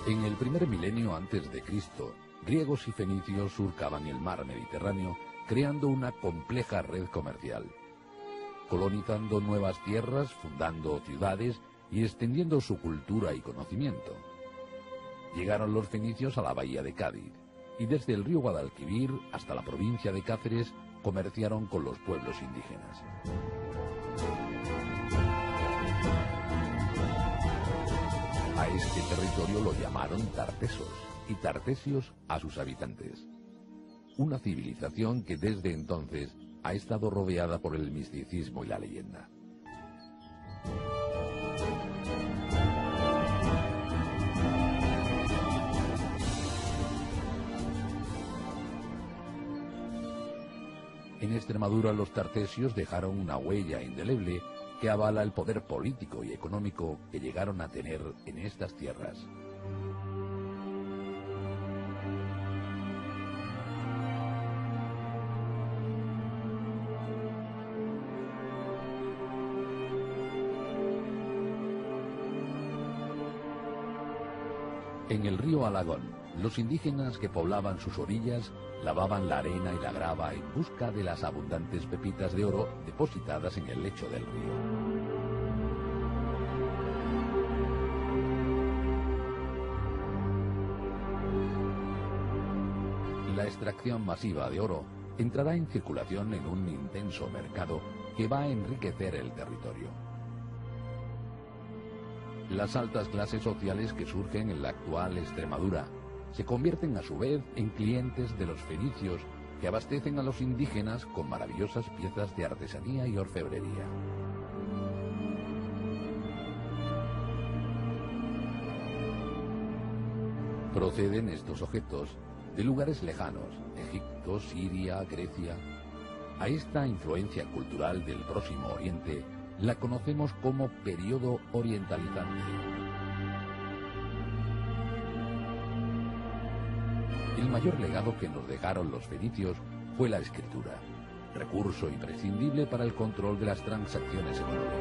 En el primer milenio antes de Cristo, griegos y fenicios surcaban el mar Mediterráneo, creando una compleja red comercial, colonizando nuevas tierras, fundando ciudades y extendiendo su cultura y conocimiento. Llegaron los fenicios a la bahía de Cádiz, y desde el río Guadalquivir hasta la provincia de Cáceres comerciaron con los pueblos indígenas. A este territorio lo llamaron tartesos, y tartesios a sus habitantes. Una civilización que desde entonces ha estado rodeada por el misticismo y la leyenda. En Extremadura los tartesios dejaron una huella indeleble que avala el poder político y económico que llegaron a tener en estas tierras. En el río Alagón, los indígenas que poblaban sus orillas lavaban la arena y la grava en busca de las abundantes pepitas de oro depositadas en el lecho del río. La extracción masiva de oro entrará en circulación en un intenso mercado que va a enriquecer el territorio. Las altas clases sociales que surgen en la actual Extremadura se convierten a su vez en clientes de los fenicios que abastecen a los indígenas con maravillosas piezas de artesanía y orfebrería. Proceden estos objetos de lugares lejanos, Egipto, Siria, Grecia. A esta influencia cultural del Próximo Oriente la conocemos como periodo orientalizante. El mayor legado que nos dejaron los fenicios fue la escritura, recurso imprescindible para el control de las transacciones económicas.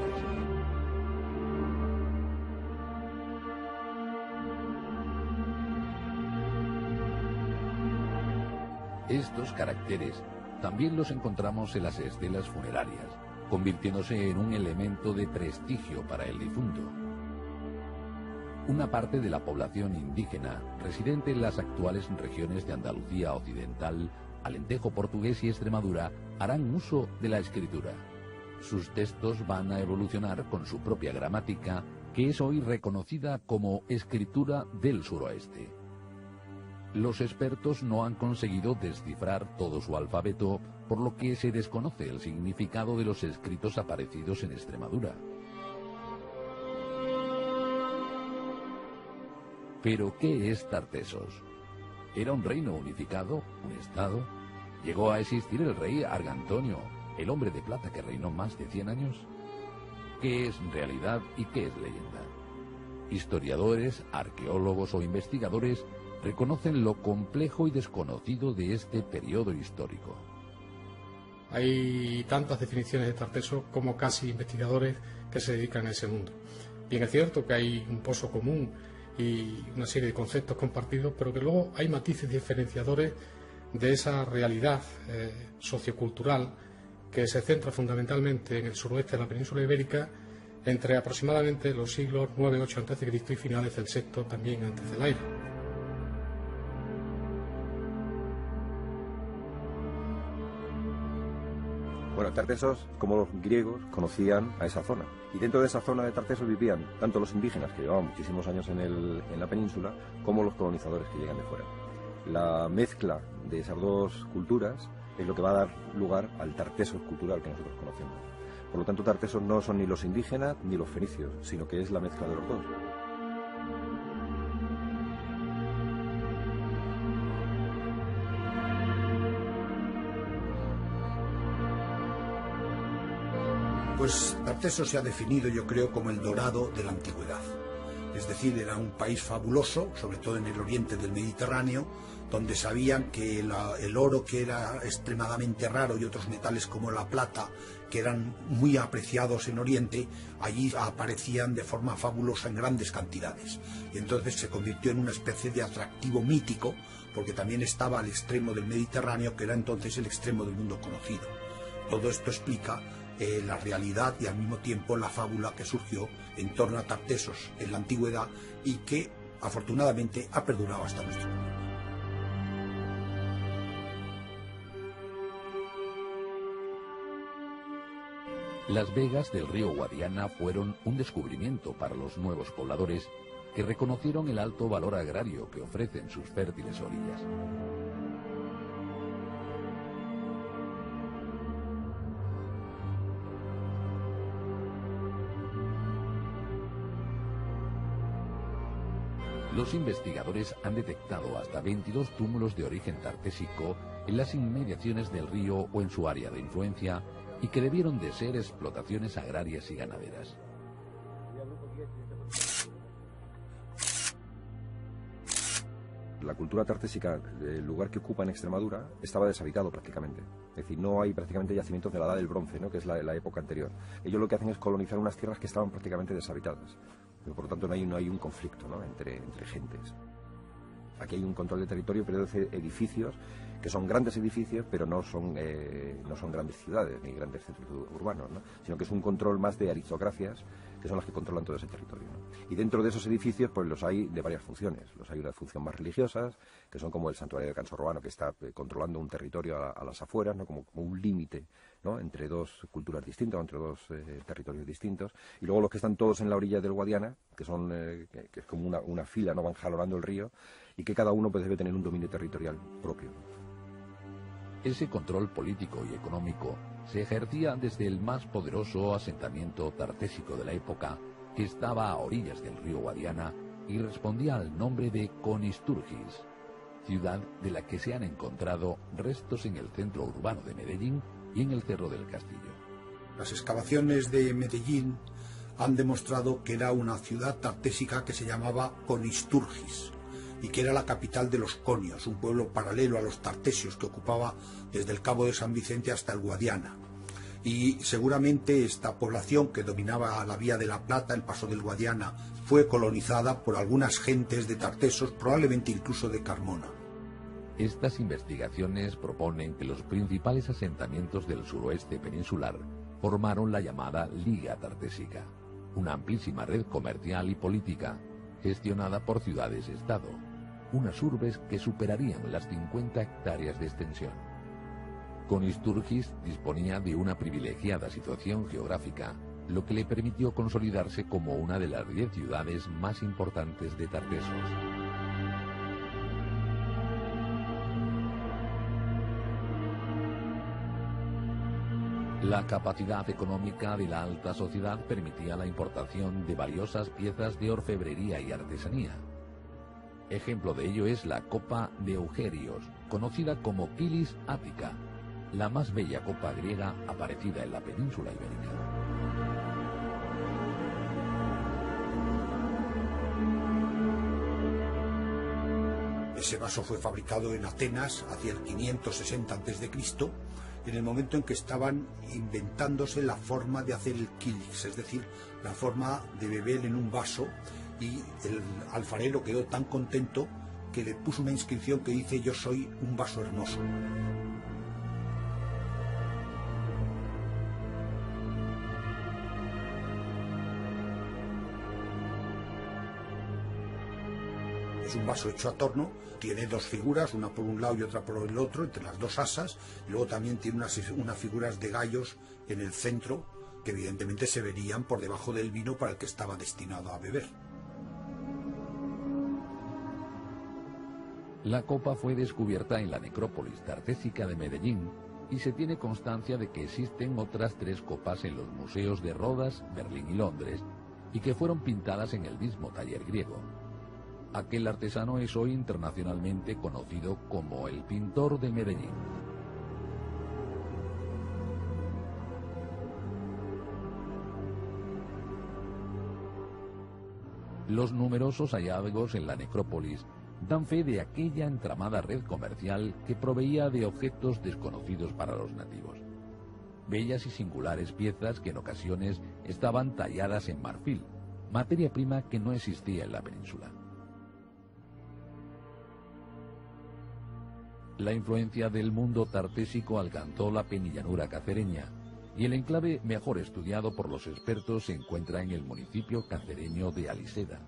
Estos caracteres también los encontramos en las estelas funerarias, convirtiéndose en un elemento de prestigio para el difunto. Una parte de la población indígena, residente en las actuales regiones de Andalucía Occidental, Alentejo Portugués y Extremadura, harán uso de la escritura. Sus textos van a evolucionar con su propia gramática, que es hoy reconocida como escritura del suroeste. Los expertos no han conseguido descifrar todo su alfabeto, por lo que se desconoce el significado de los escritos aparecidos en Extremadura. ¿Pero qué es Tartesos? ¿Era un reino unificado? ¿Un estado? ¿Llegó a existir el rey Argantonio, el hombre de plata que reinó más de 100 años? ¿Qué es realidad y qué es leyenda? Historiadores, arqueólogos o investigadores reconocen lo complejo y desconocido de este periodo histórico. Hay tantas definiciones de Tartesos como casi investigadores que se dedican a ese mundo. Bien es cierto que hay un pozo común y una serie de conceptos compartidos, pero que luego hay matices diferenciadores de esa realidad sociocultural que se centra fundamentalmente en el suroeste de la península ibérica entre aproximadamente los siglos 9-8 a.C. y finales del VI también antes de la era. Bueno, Tartesos, como los griegos, conocían a esa zona. Y dentro de esa zona de Tartesos vivían tanto los indígenas, que llevaban muchísimos años en la península, como los colonizadores que llegan de fuera. La mezcla de esas dos culturas es lo que va a dar lugar al Tartesos cultural que nosotros conocemos. Por lo tanto, Tartesos no son ni los indígenas ni los fenicios, sino que es la mezcla de los dos. Pues Tartesos se ha definido, yo creo, como el dorado de la antigüedad. Es decir, era un país fabuloso, sobre todo en el oriente del Mediterráneo, donde sabían que el oro, que era extremadamente raro, y otros metales como la plata, que eran muy apreciados en Oriente, allí aparecían de forma fabulosa en grandes cantidades. Y entonces se convirtió en una especie de atractivo mítico, porque también estaba al extremo del Mediterráneo, que era entonces el extremo del mundo conocido. Todo esto explica la realidad y al mismo tiempo la fábula que surgió en torno a Tartessos en la antigüedad y que afortunadamente ha perdurado hasta nuestro tiempo. Las vegas del río Guadiana fueron un descubrimiento para los nuevos pobladores que reconocieron el alto valor agrario que ofrecen sus fértiles orillas. Los investigadores han detectado hasta 22 túmulos de origen tartésico en las inmediaciones del río o en su área de influencia y que debieron de ser explotaciones agrarias y ganaderas. La cultura tartésica, el lugar que ocupa en Extremadura, estaba deshabitado prácticamente. Es decir, no hay prácticamente yacimientos de la edad del bronce, ¿no?, que es la época anterior. Ellos lo que hacen es colonizar unas tierras que estaban prácticamente deshabitadas. Pero por lo tanto no hay un conflicto, ¿no?, entre gentes. Aquí hay un control de territorio, pero de edificios que son grandes edificios, pero no son grandes ciudades ni grandes centros urbanos, ¿no?, sino que es un control más de aristocracias que son las que controlan todo ese territorio, ¿no? Y dentro de esos edificios pues los hay de varias funciones. Los hay de función más religiosas, que son como el santuario de Cansorroano, que está controlando un territorio a las afueras, ¿no?, como un límite, ¿no?, entre dos culturas distintas, entre dos territorios distintos. Y luego los que están todos en la orilla del Guadiana, que son que es como una fila, ¿no?, van jalonando el río, y que cada uno pues debe tener un dominio territorial propio. Ese control político y económico se ejercía desde el más poderoso asentamiento tartésico de la época, que estaba a orillas del río Guadiana y respondía al nombre de Conisturgis, ciudad de la que se han encontrado restos en el centro urbano de Medellín y en el Cerro del Castillo. Las excavaciones de Medellín han demostrado que era una ciudad tartésica que se llamaba Conisturgis y que era la capital de los conios, un pueblo paralelo a los tartesios que ocupaba desde el Cabo de San Vicente hasta el Guadiana. Y seguramente esta población que dominaba la Vía de la Plata, el paso del Guadiana, fue colonizada por algunas gentes de Tartessos, probablemente incluso de Carmona. Estas investigaciones proponen que los principales asentamientos del suroeste peninsular formaron la llamada Liga Tartésica, una amplísima red comercial y política gestionada por ciudades-estado, unas urbes que superarían las 50 hectáreas de extensión. Conisturgis disponía de una privilegiada situación geográfica, lo que le permitió consolidarse como una de las 10 ciudades más importantes de Tartessos. La capacidad económica de la alta sociedad permitía la importación de valiosas piezas de orfebrería y artesanía. Ejemplo de ello es la copa de Eugerios, conocida como Kilis Ática, la más bella copa griega aparecida en la península ibérica. Ese vaso fue fabricado en Atenas hacia el 560 a.C., en el momento en que estaban inventándose la forma de hacer el kilis, es decir, la forma de beber en un vaso, y el alfarero quedó tan contento que le puso una inscripción que dice: yo soy un vaso hermoso. Es un vaso hecho a torno, tiene dos figuras, una por un lado y otra por el otro, entre las dos asas, y luego también tiene unas figuras de gallos en el centro, que evidentemente se verían por debajo del vino para el que estaba destinado a beber. La copa fue descubierta en la necrópolis tartésica de Medellín y se tiene constancia de que existen otras 3 copas en los museos de Rodas, Berlín y Londres, y que fueron pintadas en el mismo taller griego. Aquel artesano es hoy internacionalmente conocido como el pintor de Medellín. Los numerosos hallazgos en la necrópolis dan fe de aquella entramada red comercial que proveía de objetos desconocidos para los nativos. Bellas y singulares piezas que en ocasiones estaban talladas en marfil, materia prima que no existía en la península. La influencia del mundo tartésico alcanzó la penillanura cacereña, y el enclave mejor estudiado por los expertos se encuentra en el municipio cacereño de Aliseda,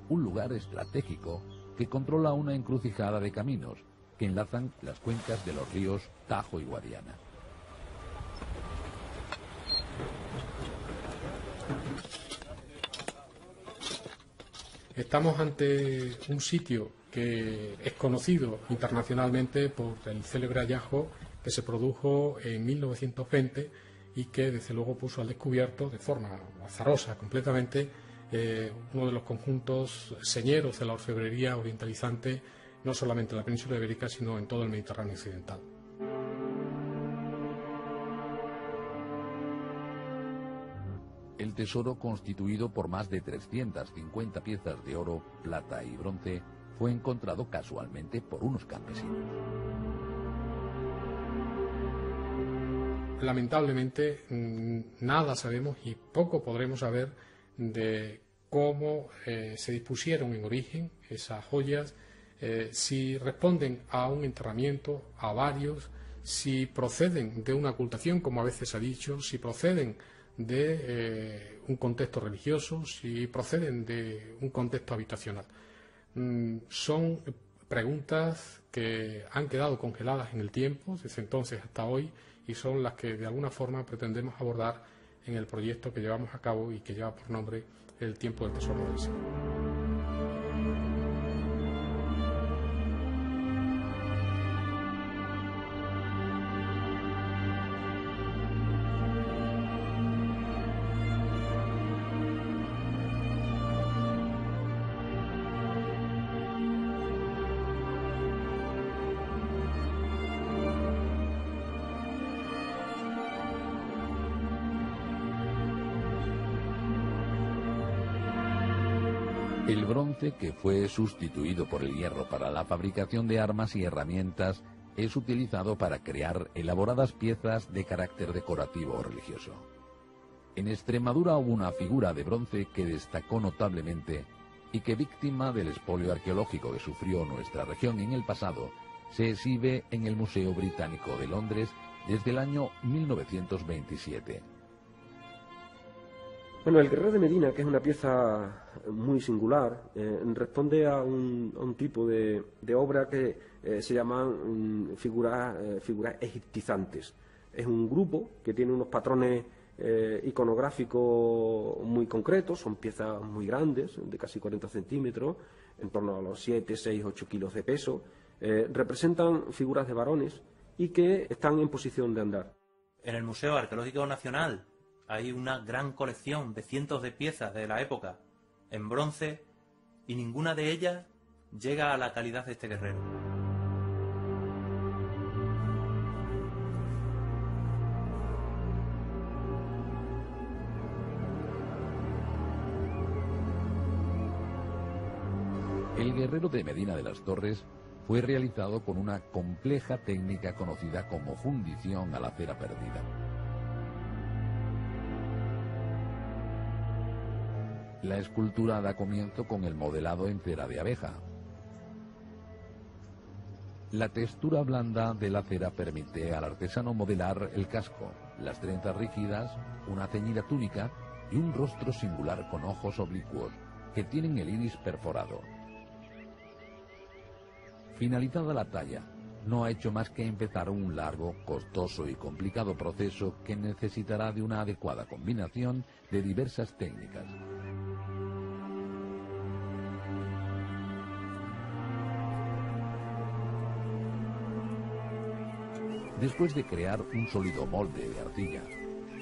un lugar estratégico que controla una encrucijada de caminos que enlazan las cuencas de los ríos Tajo y Guadiana. Estamos ante un sitio que es conocido internacionalmente por el célebre hallazgo que se produjo en 1920 y que desde luego puso al descubierto de forma azarosa completamente uno de los conjuntos señeros de la orfebrería orientalizante, no solamente en la península ibérica sino en todo el Mediterráneo occidental. El tesoro, constituido por más de 350 piezas de oro, plata y bronce, fue encontrado casualmente por unos campesinos. Lamentablemente nada sabemos y poco podremos saber de cómo se dispusieron en origen esas joyas, si responden a un enterramiento, a varios, si proceden de una ocultación, como a veces se ha dicho, si proceden de un contexto religioso, si proceden de un contexto habitacional. Son preguntas que han quedado congeladas en el tiempo, desde entonces hasta hoy, y son las que de alguna forma pretendemos abordar en el proyecto que llevamos a cabo y que lleva por nombre El tiempo del tesoro del siglo. El bronce, que fue sustituido por el hierro para la fabricación de armas y herramientas, es utilizado para crear elaboradas piezas de carácter decorativo o religioso. En Extremadura hubo una figura de bronce que destacó notablemente y que, víctima del expolio arqueológico que sufrió nuestra región en el pasado, se exhibe en el Museo Británico de Londres desde el año 1927. Bueno, el Guerrero de Medina, que es una pieza muy singular, responde a un tipo de obra que se llaman figuras egiptizantes. Es un grupo que tiene unos patrones iconográficos muy concretos, son piezas muy grandes, de casi 40 centímetros, en torno a los 7, 6, 8 kilos de peso. Representan figuras de varones y que están en posición de andar. En el Museo Arqueológico Nacional hay una gran colección de cientos de piezas de la época en bronce y ninguna de ellas llega a la calidad de este guerrero. El guerrero de Medina de las Torres fue realizado con una compleja técnica conocida como fundición a la cera perdida. La escultura da comienzo con el modelado en cera de abeja. La textura blanda de la cera permite al artesano modelar el casco, las trenzas rígidas, una ceñida túnica y un rostro singular con ojos oblicuos que tienen el iris perforado. Finalizada la talla, no ha hecho más que empezar un largo, costoso y complicado proceso que necesitará de una adecuada combinación de diversas técnicas. Después de crear un sólido molde de arcilla,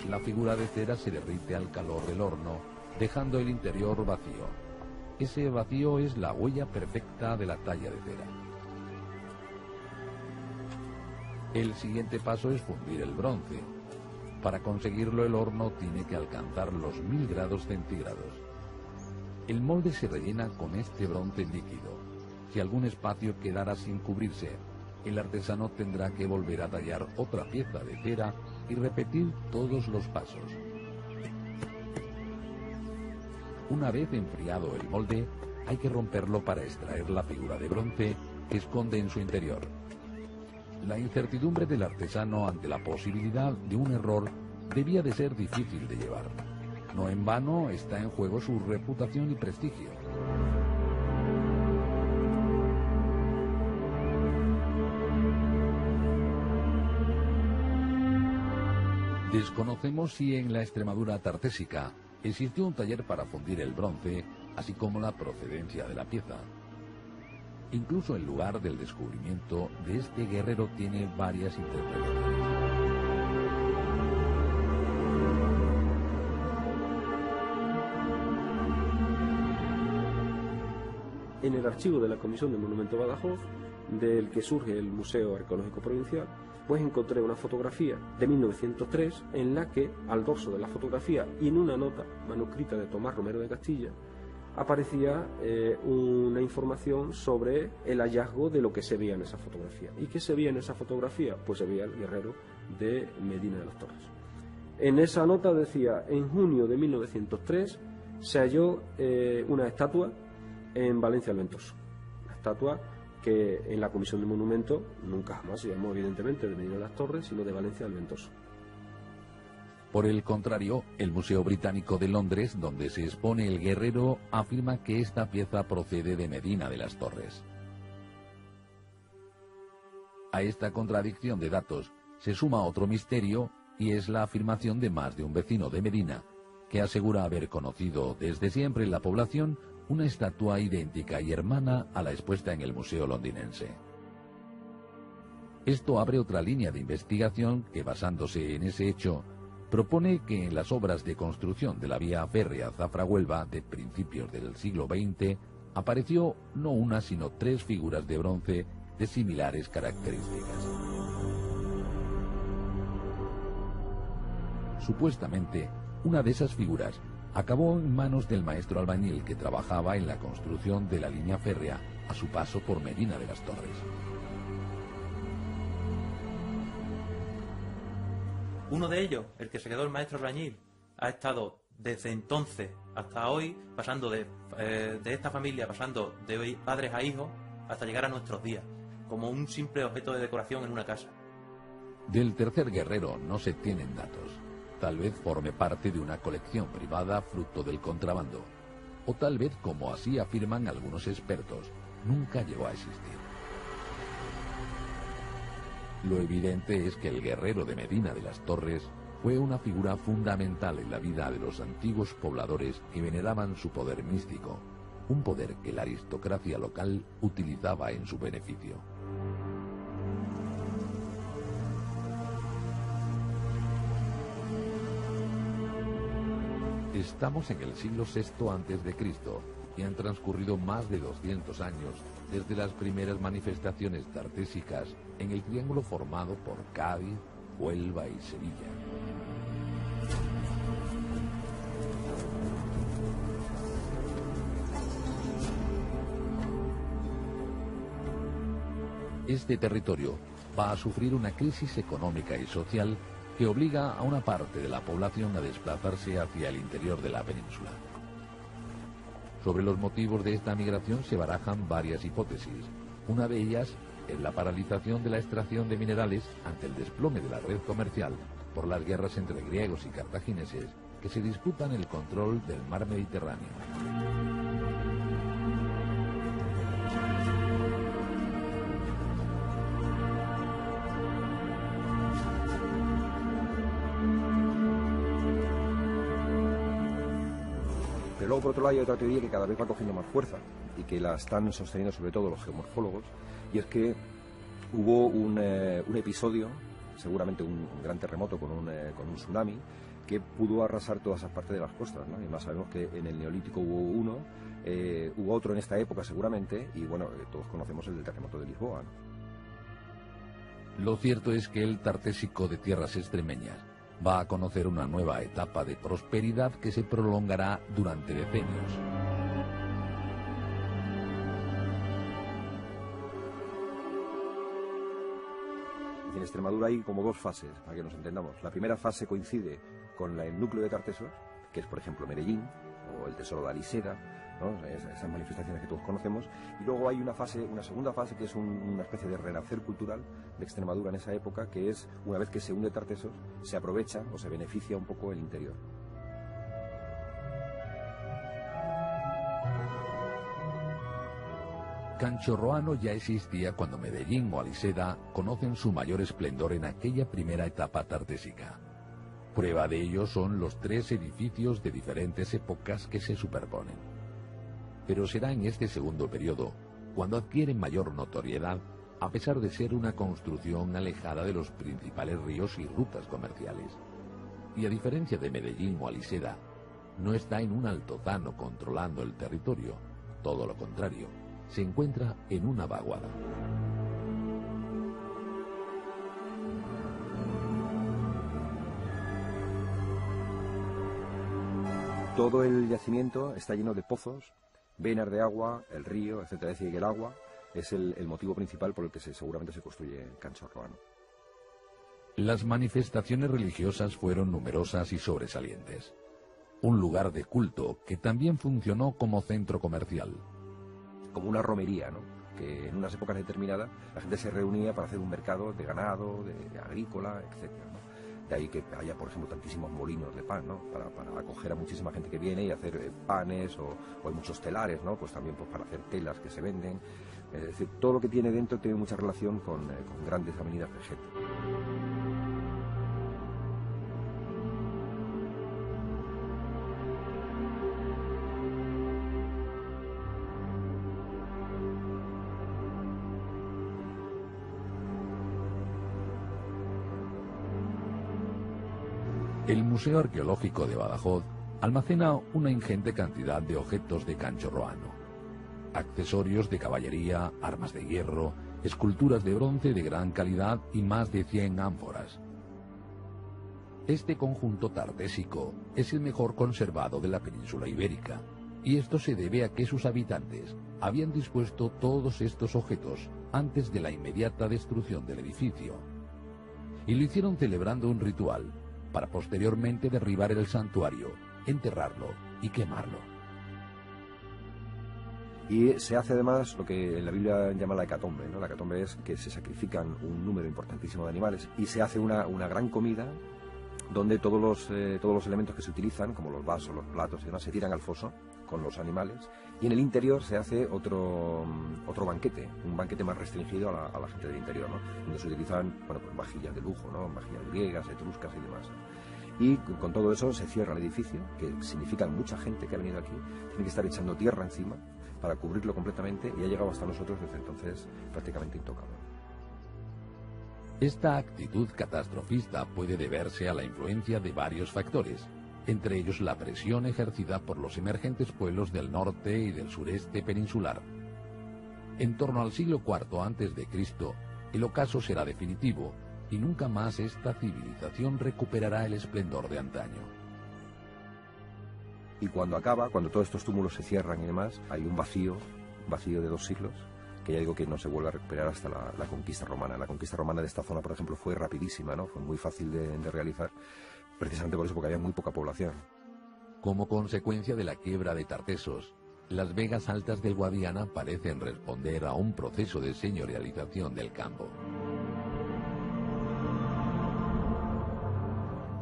la figura de cera se derrite al calor del horno, dejando el interior vacío. Ese vacío es la huella perfecta de la talla de cera. El siguiente paso es fundir el bronce. Para conseguirlo, el horno tiene que alcanzar los 1000 grados centígrados. El molde se rellena con este bronce líquido. Si algún espacio quedara sin cubrirse, el artesano tendrá que volver a tallar otra pieza de cera y repetir todos los pasos. Una vez enfriado el molde, hay que romperlo para extraer la figura de bronce que esconde en su interior. La incertidumbre del artesano ante la posibilidad de un error debía de ser difícil de llevar. No en vano está en juego su reputación y prestigio. Desconocemos si en la Extremadura tartésica existió un taller para fundir el bronce, así como la procedencia de la pieza. Incluso el lugar del descubrimiento de este guerrero tiene varias interpretaciones. En el archivo de la Comisión del Monumento Badajoz, del que surge el Museo Arqueológico Provincial, pues encontré una fotografía de 1903 en la que, al dorso de la fotografía y en una nota manuscrita de Tomás Romero de Castilla, aparecía una información sobre el hallazgo de lo que se veía en esa fotografía. ¿Y qué se veía en esa fotografía? Pues se veía el guerrero de Medina de las Torres. En esa nota decía: en junio de 1903 se halló una estatua en Valencia del Ventoso. Una estatua que en la Comisión de Monumentos nunca jamás se llamó evidentemente de Medina de las Torres, sino de Valencia del Ventoso. Por el contrario, el Museo Británico de Londres, donde se expone el guerrero, afirma que esta pieza procede de Medina de las Torres. A esta contradicción de datos se suma otro misterio, y es la afirmación de más de un vecino de Medina, que asegura haber conocido desde siempre en la población una estatua idéntica y hermana a la expuesta en el Museo Londinense. Esto abre otra línea de investigación que, basándose en ese hecho, propone que en las obras de construcción de la vía férrea Zafra-Huelva de principios del siglo XX apareció no una sino 3 figuras de bronce de similares características. Supuestamente, una de esas figuras acabó en manos del maestro albañil que trabajaba en la construcción de la línea férrea a su paso por Medina de las Torres. Uno de ellos, el que se quedó el maestro albañil, ha estado desde entonces hasta hoy pasando de esta familia, pasando de padres a hijos hasta llegar a nuestros días, como un simple objeto de decoración en una casa. Del tercer guerrero no se tienen datos. Tal vez forme parte de una colección privada fruto del contrabando, o tal vez, como así afirman algunos expertos, nunca llegó a existir. Lo evidente es que el guerrero de Medina de las Torres fue una figura fundamental en la vida de los antiguos pobladores que veneraban su poder místico, un poder que la aristocracia local utilizaba en su beneficio. Estamos en el siglo VI a.C. y han transcurrido más de 200 años desde las primeras manifestaciones tartésicas en el triángulo formado por Cádiz, Huelva y Sevilla. Este territorio va a sufrir una crisis económica y social que obliga a una parte de la población a desplazarse hacia el interior de la península. Sobre los motivos de esta migración se barajan varias hipótesis. Una de ellas es la paralización de la extracción de minerales ante el desplome de la red comercial por las guerras entre griegos y cartagineses que se disputan el control del mar Mediterráneo. Luego, por otro lado, hay otra teoría que cada vez va cogiendo más fuerza y que la están sosteniendo sobre todo los geomorfólogos, y es que hubo un episodio, seguramente un gran terremoto con un tsunami, que pudo arrasar todas esas partes de las costas, ¿no? Y además sabemos que en el Neolítico hubo uno, hubo otro en esta época seguramente, y bueno, todos conocemos el del terremoto de Lisboa, ¿no? Lo cierto es que el Tartésico de tierras extremeñas va a conocer una nueva etapa de prosperidad que se prolongará durante decenios. En Extremadura hay como dos fases, para que nos entendamos. La primera fase coincide con el núcleo de Tartesos, que es, por ejemplo, Medellín o el Tesoro de Aliseda, ¿no? Esas manifestaciones que todos conocemos. Y luego hay una segunda fase, que es una especie de renacer cultural de Extremadura en esa época, que es, una vez que se hunde Tartesos, se aprovecha o se beneficia un poco el interior. Canchorroano ya existía cuando Medellín o Aliseda conocen su mayor esplendor en aquella primera etapa tartésica. Prueba de ello son los 3 edificios de diferentes épocas que se superponen. Pero será en este segundo periodo cuando adquieren mayor notoriedad, a pesar de ser una construcción alejada de los principales ríos y rutas comerciales. Y a diferencia de Medellín o Aliseda, no está en un altozano controlando el territorio, todo lo contrario, se encuentra en una vaguada. Todo el yacimiento está lleno de pozos, venas de agua, el río, etcétera. Es decir, que el agua es el motivo principal por el que seguramente se construye Canchorroano. Las manifestaciones religiosas fueron numerosas y sobresalientes. Un lugar de culto que también funcionó como centro comercial. Como una romería, ¿no? Que en unas épocas determinadas la gente se reunía para hacer un mercado de ganado, de agrícola, etcétera, ¿no? De ahí que haya, por ejemplo, tantísimos molinos de pan, ¿no? Para acoger a muchísima gente que viene y hacer panes, o hay muchos telares, ¿no? Pues también pues, para hacer telas que se venden. Es decir, todo lo que tiene dentro tiene mucha relación con grandes avenidas de gente. El Museo Arqueológico de Badajoz almacena una ingente cantidad de objetos de Canchorroano. Accesorios de caballería, armas de hierro, esculturas de bronce de gran calidad y más de 100 ánforas. Este conjunto tartésico es el mejor conservado de la península ibérica, y esto se debe a que sus habitantes habían dispuesto todos estos objetos antes de la inmediata destrucción del edificio. Y lo hicieron celebrando un ritual, para posteriormente derribar el santuario, enterrarlo y quemarlo. Y se hace además lo que en la Biblia llama la hecatombe, ¿no? La hecatombe es que se sacrifican un número importantísimo de animales y se hace una gran comida donde todos los elementos que se utilizan, como los vasos, los platos y demás, se tiran al foso con los animales, y en el interior se hace otro banquete, un banquete más restringido a la gente del interior, ¿no? Donde se utilizan, bueno, pues vajillas de lujo, ¿no? Vajillas griegas, etruscas y demás. Y con todo eso se cierra el edificio, que significa mucha gente que ha venido aquí, tiene que estar echando tierra encima para cubrirlo completamente, y ha llegado hasta nosotros desde entonces prácticamente intocable. Esta actitud catastrofista puede deberse a la influencia de varios factores, entre ellos la presión ejercida por los emergentes pueblos del norte y del sureste peninsular. En torno al siglo IV a.C., el ocaso será definitivo y nunca más esta civilización recuperará el esplendor de antaño. Y cuando todos estos túmulos se cierran y demás, hay un vacío de 2 siglos, que ya digo que no se vuelve a recuperar hasta la conquista romana. La conquista romana de esta zona, por ejemplo, fue rapidísima, ¿no? Fue muy fácil de realizar, precisamente por eso, porque había muy poca población. Como consecuencia de la quiebra de Tartesos, las vegas altas del Guadiana parecen responder a un proceso de señorialización del campo.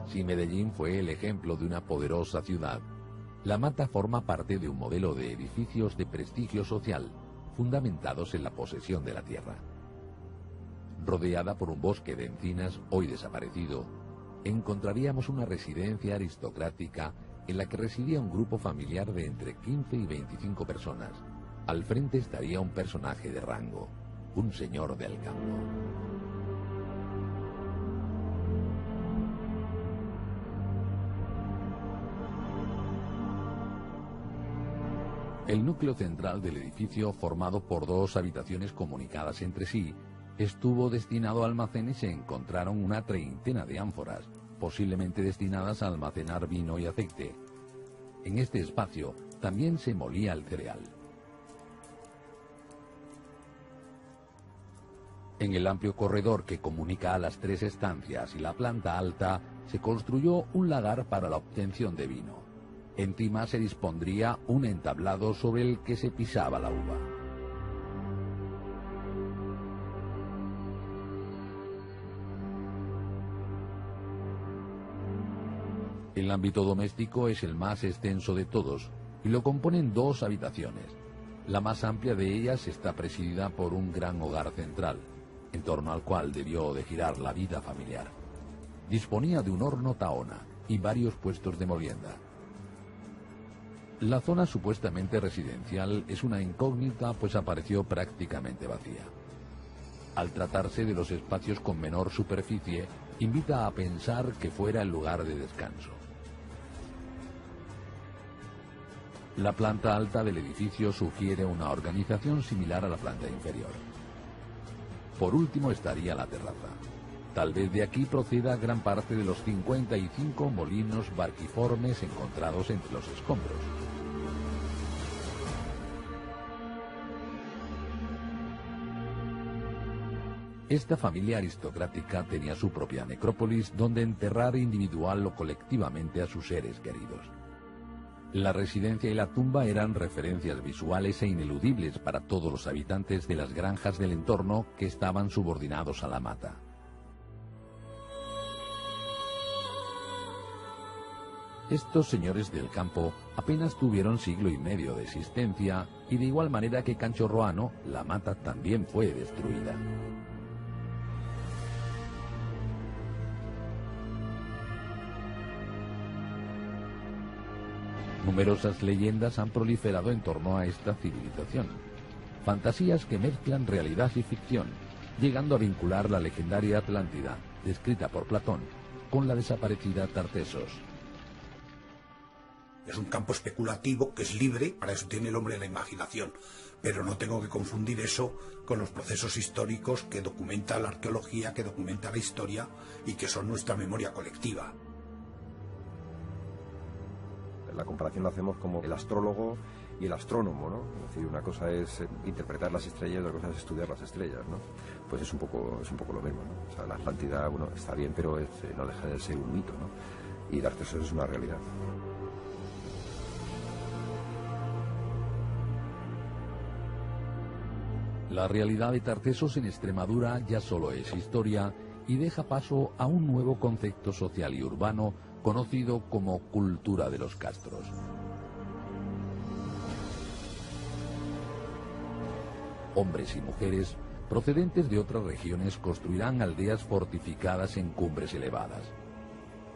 Si Medellín fue el ejemplo de una poderosa ciudad, La Mata forma parte de un modelo de edificios de prestigio social, fundamentados en la posesión de la tierra. Rodeada por un bosque de encinas hoy desaparecido, encontraríamos una residencia aristocrática en la que residía un grupo familiar de entre 15 y 25 personas. Al frente estaría un personaje de rango, un señor del campo. El núcleo central del edificio, formado por 2 habitaciones comunicadas entre sí, estuvo destinado a almacén y se encontraron una treintena de ánforas, posiblemente destinadas a almacenar vino y aceite. En este espacio también se molía el cereal. En el amplio corredor que comunica a las 3 estancias y la planta alta se construyó un lagar para la obtención de vino. Encima se dispondría un entablado sobre el que se pisaba la uva. El ámbito doméstico es el más extenso de todos y lo componen 2 habitaciones. La más amplia de ellas está presidida por un gran hogar central, en torno al cual debió de girar la vida familiar. Disponía de un horno tahona y varios puestos de molienda. La zona supuestamente residencial es una incógnita, pues apareció prácticamente vacía. Al tratarse de los espacios con menor superficie, invita a pensar que fuera el lugar de descanso. La planta alta del edificio sugiere una organización similar a la planta inferior. Por último estaría la terraza. Tal vez de aquí proceda gran parte de los 55 molinos barquiformes encontrados entre los escombros. Esta familia aristocrática tenía su propia necrópolis donde enterrar individual o colectivamente a sus seres queridos. La residencia y la tumba eran referencias visuales e ineludibles para todos los habitantes de las granjas del entorno que estaban subordinados a la mata. Estos señores del campo apenas tuvieron siglo y medio de existencia y de igual manera que Canchorroano, la mata también fue destruida. Numerosas leyendas han proliferado en torno a esta civilización. Fantasías que mezclan realidad y ficción, llegando a vincular la legendaria Atlántida, descrita por Platón, con la desaparecida Tartessos. Es un campo especulativo que es libre, para eso tiene el hombre la imaginación, pero no tengo que confundir eso con los procesos históricos que documenta la arqueología, que documenta la historia y que son nuestra memoria colectiva. La comparación la hacemos como el astrólogo y el astrónomo, ¿no? Es decir, una cosa es interpretar las estrellas, otra cosa es estudiar las estrellas, ¿no? Pues es un poco lo mismo, ¿no? O sea, la Atlántida, bueno, está bien, pero no deja de ser un mito, ¿no? Y Tartessos es una realidad. La realidad de Tartessos en Extremadura ya solo es historia y deja paso a un nuevo concepto social y urbano conocido como cultura de los castros. Hombres y mujeres procedentes de otras regiones construirán aldeas fortificadas en cumbres elevadas.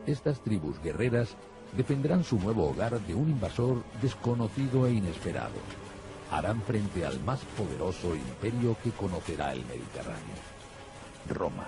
Estas tribus guerreras defenderán su nuevo hogar de un invasor desconocido e inesperado. Harán frente al más poderoso imperio que conocerá el Mediterráneo, Roma.